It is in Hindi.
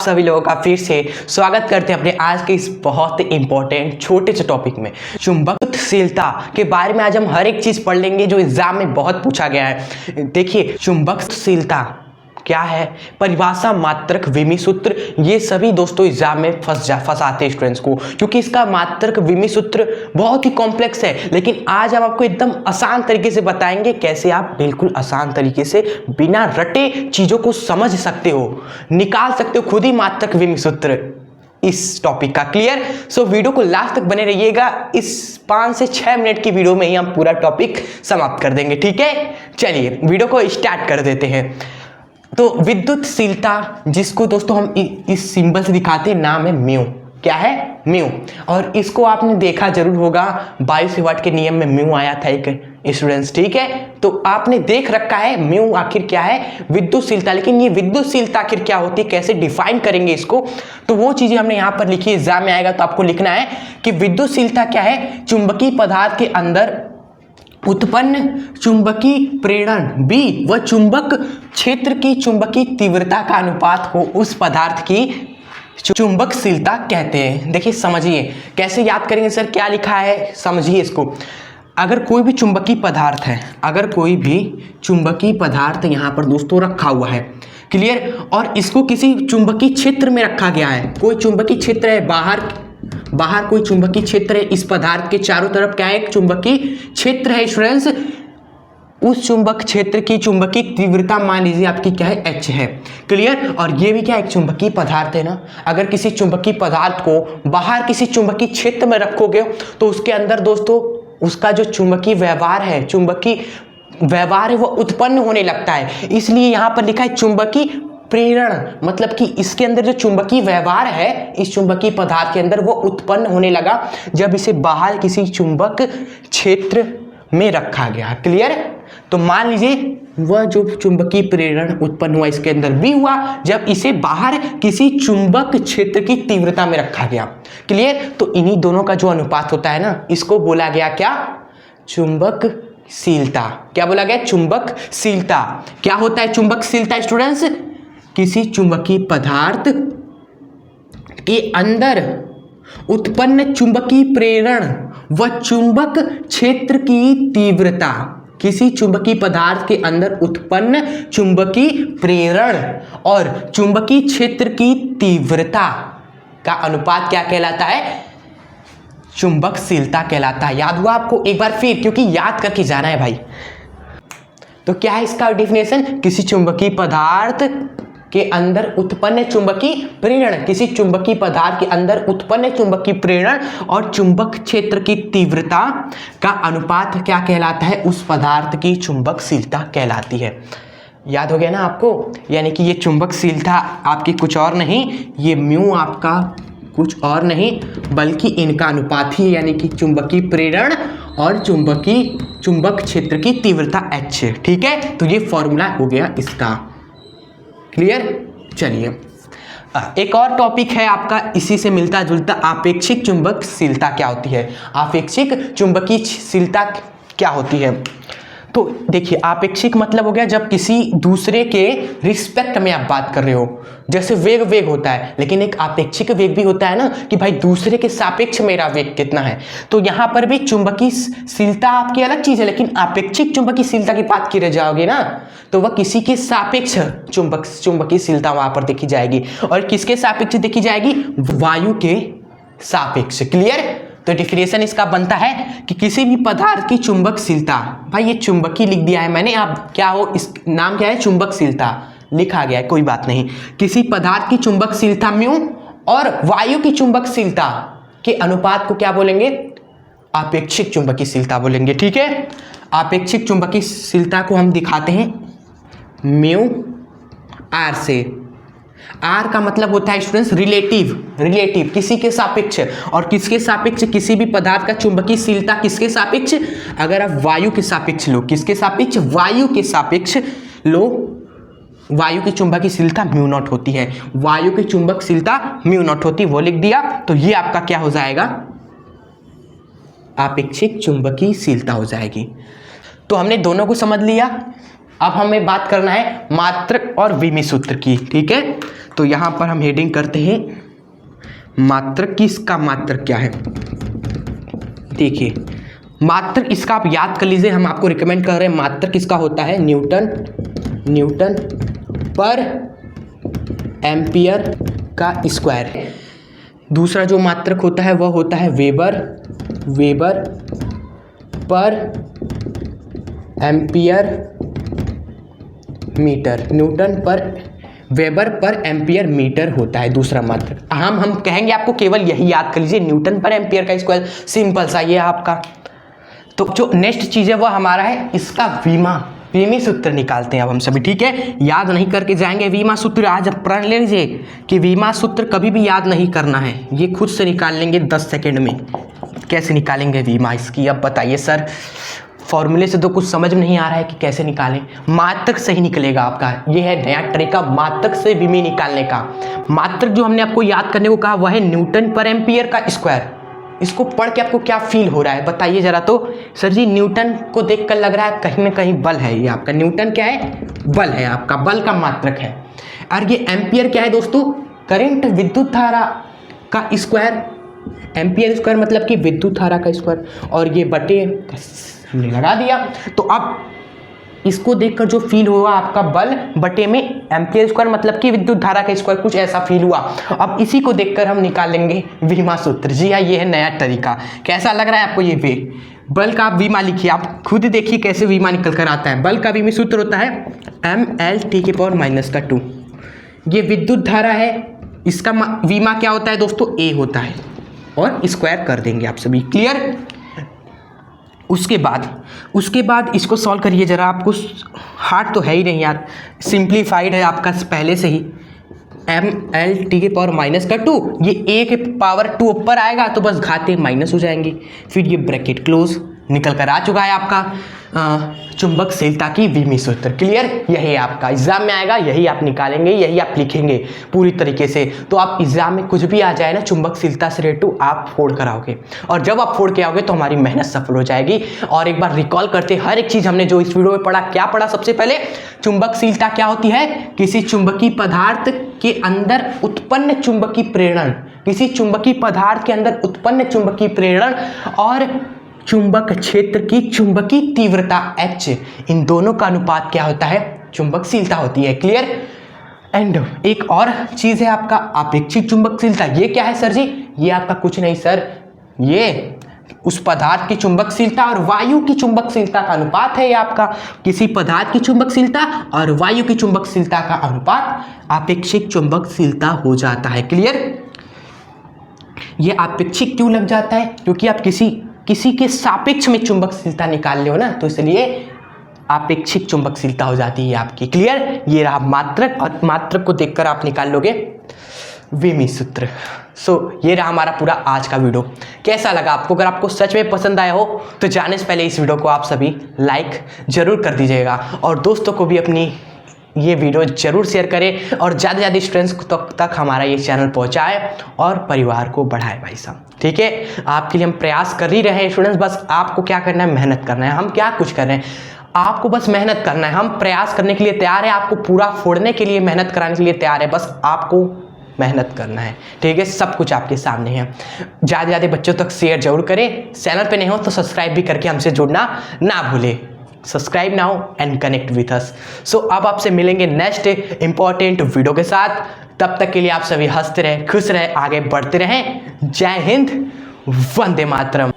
सभी लोगों का फिर से स्वागत करते हैं अपने आज के इस बहुत इंपॉर्टेंट छोटे से टॉपिक में चुंबकशीलता के बारे में। आज हम हर एक चीज पढ़ लेंगे जो एग्जाम में बहुत पूछा गया है। देखिए, चुंबकशीलता क्या है, परिभाषा, मात्रक, विमी सूत्र, ये सभी दोस्तों एग्जाम में फंसाते हैं स्टूडेंट्स को, क्योंकि इसका मात्रक विमी सूत्र बहुत ही कॉम्प्लेक्स है। लेकिन आज हम आपको एकदम आसान तरीके से बताएंगे कैसे आप बिल्कुल आसान तरीके से बिना रटे चीजों को समझ सकते हो, निकाल सकते हो खुद ही मात्रक विमी सूत्र इस टॉपिक का। क्लियर? सो वीडियो को लास्ट तक बने रहिएगा। इस 5 से 6 मिनट की वीडियो में ही हम पूरा टॉपिक समाप्त कर देंगे। ठीक है, चलिए वीडियो को स्टार्ट कर देते हैं। तो विद्युतशीलता, जिसको दोस्तों हम इस सिंबल से दिखाते हैं, नाम है म्यू। क्या है? म्यू। और इसको आपने देखा जरूर होगा, 22 वाट के नियम में म्यू आया था एक स्टूडेंट्स। ठीक है, तो आपने देख रखा है म्यू आखिर क्या है, विद्युतशीलता। लेकिन ये विद्युतशीलता आखिर क्या होती है, कैसे डिफाइन करेंगे इसको, तो वो चीजें हमने यहाँ पर लिखी। एग्जाम में आएगा तो आपको लिखना है कि विद्युतशीलता क्या है, चुंबकीय पदार्थ के अंदर उत्पन्न चुंबकीय प्रेरण बी व चुंबक क्षेत्र की चुंबकीय तीव्रता का अनुपात को उस पदार्थ की चुंबकशीलता कहते हैं। देखिए, समझिए कैसे याद करेंगे सर, क्या लिखा है समझिए इसको। अगर कोई भी चुंबकीय पदार्थ है, अगर कोई भी चुंबकीय पदार्थ यहाँ पर दोस्तों रखा हुआ है, क्लियर, और इसको किसी चुंबकीय क्षेत्र में रखा गया है, कोई चुंबकीय क्षेत्र है, बाहर कोई चुंबकीय क्षेत्र है, इस पदार्थ के चारों तरफ क्या है, एक चुंबकीय क्षेत्र है स्टूडेंट्स। उस चुंबक क्षेत्र की चुंबकीय तीव्रता मान लीजिए आपकी क्या है, H है। क्लियर? और ये भी क्या एक चुंबकीय पदार्थ है ना। अगर किसी चुंबकीय पदार्थ को बाहर किसी चुंबकीय क्षेत्र में रखोगे तो उसके अंदर दोस्तों उसका जो चुंबकीय व्यवहार है, वो उत्पन्न होने लगता है। इसलिए यहाँ पर लिखा है चुंबकीय प्रेरण, मतलब कि इसके अंदर जो चुंबकीय व्यवहार है इस चुंबकीय पदार्थ के अंदर वो उत्पन्न होने लगा जब इसे बाहर किसी चुंबक क्षेत्र में रखा गया। क्लियर? तो मान लीजिए वह जो चुंबकीय प्रेरण उत्पन्न हुआ इसके अंदर भी हुआ जब इसे बाहर किसी चुंबक क्षेत्र की तीव्रता में रखा गया। क्लियर? तो इन्हीं दोनों का जो अनुपात होता है ना, इसको बोला गया क्या, चुंबकशीलता। क्या बोला गया? चुंबकशीलता। क्या होता है चुंबकशीलता स्टूडेंट्स? किसी चुंबकीय पदार्थ के अंदर उत्पन्न चुंबकीय प्रेरण व चुंबक क्षेत्र की तीव्रता, किसी चुंबकीय पदार्थ के अंदर उत्पन्न चुंबकीय प्रेरण और चुंबकीय क्षेत्र की तीव्रता का अनुपात क्या कहलाता है, चुंबकशीलता कहलाता है। याद हुआ आपको? एक बार फिर, क्योंकि याद करके जाना है भाई। तो क्या है इसका डेफिनेशन? किसी चुंबकीय पदार्थ के अंदर उत्पन्न चुंबकीय प्रेरण, किसी चुंबकीय पदार्थ के अंदर उत्पन्न चुंबकीय प्रेरण और चुंबक क्षेत्र की तीव्रता का अनुपात क्या कहलाता है, उस पदार्थ की चुंबकशीलता कहलाती है। याद हो गया ना आपको? यानी कि ये चुंबकशीलता आपकी कुछ और नहीं, ये म्यू आपका कुछ और नहीं बल्कि इनका अनुपात ही है, यानी कि चुंबकीय प्रेरण और चुंबक क्षेत्र की तीव्रता H। ठीक है, तो ये फॉर्मूला हो गया इसका। क्लियर? चलिए, एक और टॉपिक है आपका इसी से मिलता जुलता, आपेक्षिक चुंबकशीलता क्या होती है। आपेक्षिक चुंबकीयशीलता क्या होती है? तो देखिए, आपेक्षिक मतलब हो गया जब किसी दूसरे के रिस्पेक्ट में आप बात कर रहे हो। जैसे वेग होता है, लेकिन एक आपेक्षिक वेग भी होता है ना, कि भाई दूसरे के सापेक्ष मेरा वेग कितना है। तो यहाँ पर भी चुंबकीयशीलता आपकी अलग चीज है, लेकिन आपेक्षिक चुंबकीयशीलता की बात की रह जाओगे ना, तो वह किसी के सापेक्ष चुंबकीयशीलता वहां पर देखी जाएगी। और किसके सापेक्ष देखी जाएगी? वायु के सापेक्ष। क्लियर? तो डेफिनेशन इसका बनता है कि किसी भी पदार्थ की चुंबकशीलता, भाई ये चुंबकीय लिख दिया है मैंने, आप क्या हो, इस नाम क्या है, चुंबकशीलता लिखा गया है, कोई बात नहीं। किसी पदार्थ की चुंबकशीलता म्यू और वायु की चुंबकशीलता के अनुपात को क्या बोलेंगे, आपेक्षिक चुंबकीयशीलता बोलेंगे। ठीक है, आपेक्षिक चुंबकीयशीलता को हम दिखाते हैं म्यू आर से। आर का मतलब होता है स्टूडेंट्स रिलेटिव, किसी के सापेक्ष। और किसके सापेक्ष? किसी भी पदार्थ का चुंबकीयशीलता किसके सापेक्ष? अगर आप वायु के सापेक्ष लो, किसके सापेक्ष? वायु के सापेक्ष लो, वायु की चुंबकीयशीलता म्यू नॉट होती है, वायु की चुंबकशीलता म्यू नॉट होती, वो लिख दिया। तो ये आपका क्या हो जाएगा, आपेक्षिक चुंबकीयशीलता हो जाएगी। तो हमने दोनों को समझ लिया। अब हमें बात करना है मात्रक और विमी सूत्र की। ठीक है, तो यहाँ पर हम हेडिंग करते हैं मात्रक की, इसका मात्रक क्या है। देखिए मात्रक इसका आप याद कर लीजिए, हम आपको रिकमेंड कर रहे हैं मात्रक इसका होता है न्यूटन पर एम्पियर का स्क्वायर। दूसरा जो मात्रक होता है वह होता है वेबर पर एम्पियर मीटर। वेबर पर एम्पियर मीटर होता है दूसरा मात्रक। हम कहेंगे आपको केवल यही याद कर लीजिए, न्यूटन पर एम्पियर का स्क्वायर, सिंपल सा ये आपका। तो जो नेक्स्ट चीज़ है वह हमारा है इसका वीमी सूत्र निकालते हैं अब हम सभी, ठीक है। याद नहीं करके जाएंगे वीमा सूत्र, आज पढ़ लीजिए कि वीमा सूत्र कभी भी याद नहीं करना है, ये खुद से निकाल लेंगे 10 सेकेंड में। कैसे निकालेंगे वीमा इसकी, अब बताइए सर। फॉर्मूले से तो कुछ समझ में नहीं आ रहा है कि कैसे निकालें, मात्रक से ही निकलेगा आपका। ये है नया तरीका मात्रक से वीमी निकालने का। मात्रक जो हमने आपको याद करने को कहा वह है न्यूटन पर एम्पियर का स्क्वायर। इसको पढ़ के आपको क्या फील हो रहा है बताइए जरा। तो सर जी न्यूटन को देखकर लग रहा है कहीं ना कहीं बल है, ये आपका न्यूटन क्या है, बल है आपका, बल का मात्रक है। और ये एम्पियर क्या है दोस्तों, करंट विद्युत धारा का स्क्वायर। एम्पियर स्क्वायर मतलब कि विद्युत धारा का स्क्वायर, और ये बटे हमने लगा दिया। तो अब इसको देखकर जो फील हुआ आपका बल बटे में एम्पियर स्क्वायर मतलब कि विद्युत धारा का स्क्वायर, कुछ ऐसा फील हुआ। अब इसी को देखकर हम निकालेंगे वीमा सूत्र। जी हाँ, ये है नया तरीका। कैसा लग रहा है आपको ये वे बल का आप वीमा लिखिए, आप खुद देखिए कैसे वीमा निकल कर आता है। बल का वीमी सूत्र होता है mL⁻⁻²। ये विद्युत धारा है, इसका वीमा क्या होता है दोस्तों, ए होता है, और स्क्वायर कर देंगे आप सभी, क्लियर। उसके बाद इसको सॉल्व करिए जरा। आपको हार्ड तो है ही नहीं यार, सिंप्लीफाइड है आपका पहले से ही। mL⁻², ये a के पावर 2 ऊपर आएगा तो बस घाते माइनस हो जाएंगी। फिर ये ब्रैकेट क्लोज, निकल कर आ चुका है आपका चुंबकशीलता की वीमी सूत्र, क्लियर। यही आपका एग्जाम में आएगा, यही आप निकालेंगे, यही आप लिखेंगे पूरी तरीके से। तो आप एग्जाम में कुछ भी आ जाए ना चुंबकशीलता से रिलेटेड आप फोड़ कर आओगे, और जब आप फोड़ के आओगे तो हमारी मेहनत सफल हो जाएगी। और एक बार रिकॉल करते हर एक चीज हमने जो इस वीडियो में पढ़ा, क्या पढ़ा सबसे पहले, चुंबकशीलता क्या होती है, किसी चुंबकीय पदार्थ के अंदर उत्पन्न चुंबकीय प्रेरण, किसी चुंबकीय पदार्थ के अंदर उत्पन्न चुंबकीय प्रेरण और चुंबक क्षेत्र की चुंबकीय तीव्रता H, इन दोनों का अनुपात क्या होता है, चुंबकशीलता होती है, क्लियर। एंड एक और चीज है आपका आपेक्षिक चुंबकशीलता। ये क्या है सर जी, ये आपका कुछ नहीं सर, ये उस पदार्थ की चुंबकशीलता और वायु की चुंबकशीलता का अनुपात है। ये आपका किसी पदार्थ की चुंबकशीलता और वायु की चुंबकशीलता का अनुपात आपेक्षिक चुंबकशीलता हो जाता है, क्लियर। ये आपेक्षिक क्यों लग जाता है, क्योंकि आप किसी के सापेक्ष में चुंबकशीलता निकाल ले हो ना, तो इसलिए आपेक्षिक चुंबकशीलता हो जाती है आपकी, क्लियर। ये रहा मात्रक, और मात्रक को देखकर आप निकाल लोगे वीमी सूत्र। ये रहा हमारा पूरा आज का वीडियो। कैसा लगा आपको, अगर आपको सच में पसंद आया हो तो जाने से पहले इस वीडियो को आप सभी लाइक जरूर कर दीजिएगा, और दोस्तों को भी अपनी ये वीडियो जरूर शेयर करें, और ज़्यादा से ज़्यादा स्टूडेंट्स तक हमारा ये चैनल पहुंचाए और परिवार को बढ़ाए भाई साहब, ठीक है। आपके लिए हम प्रयास कर ही रहे हैं स्टूडेंट्स, बस आपको क्या करना है, मेहनत करना है। हम क्या कुछ कर रहे हैं, आपको बस मेहनत करना है। हम प्रयास करने के लिए तैयार है, आपको पूरा फोड़ने के लिए, मेहनत कराने के लिए तैयार है, बस आपको मेहनत करना है, ठीक है। सब कुछ आपके सामने है। ज़्यादा से ज़्यादा बच्चों तक शेयर जरूर करें। चैनल पे नहीं हो तो सब्सक्राइब भी करके हमसे जुड़ना ना भूलें। Subscribe now and connect with us. अब आपसे मिलेंगे नेक्स्ट इंपॉर्टेंट वीडियो के साथ। तब तक के लिए आप सभी हंसते रहें, खुश रहें, आगे बढ़ते रहें। जय हिंद, वंदे मातरम।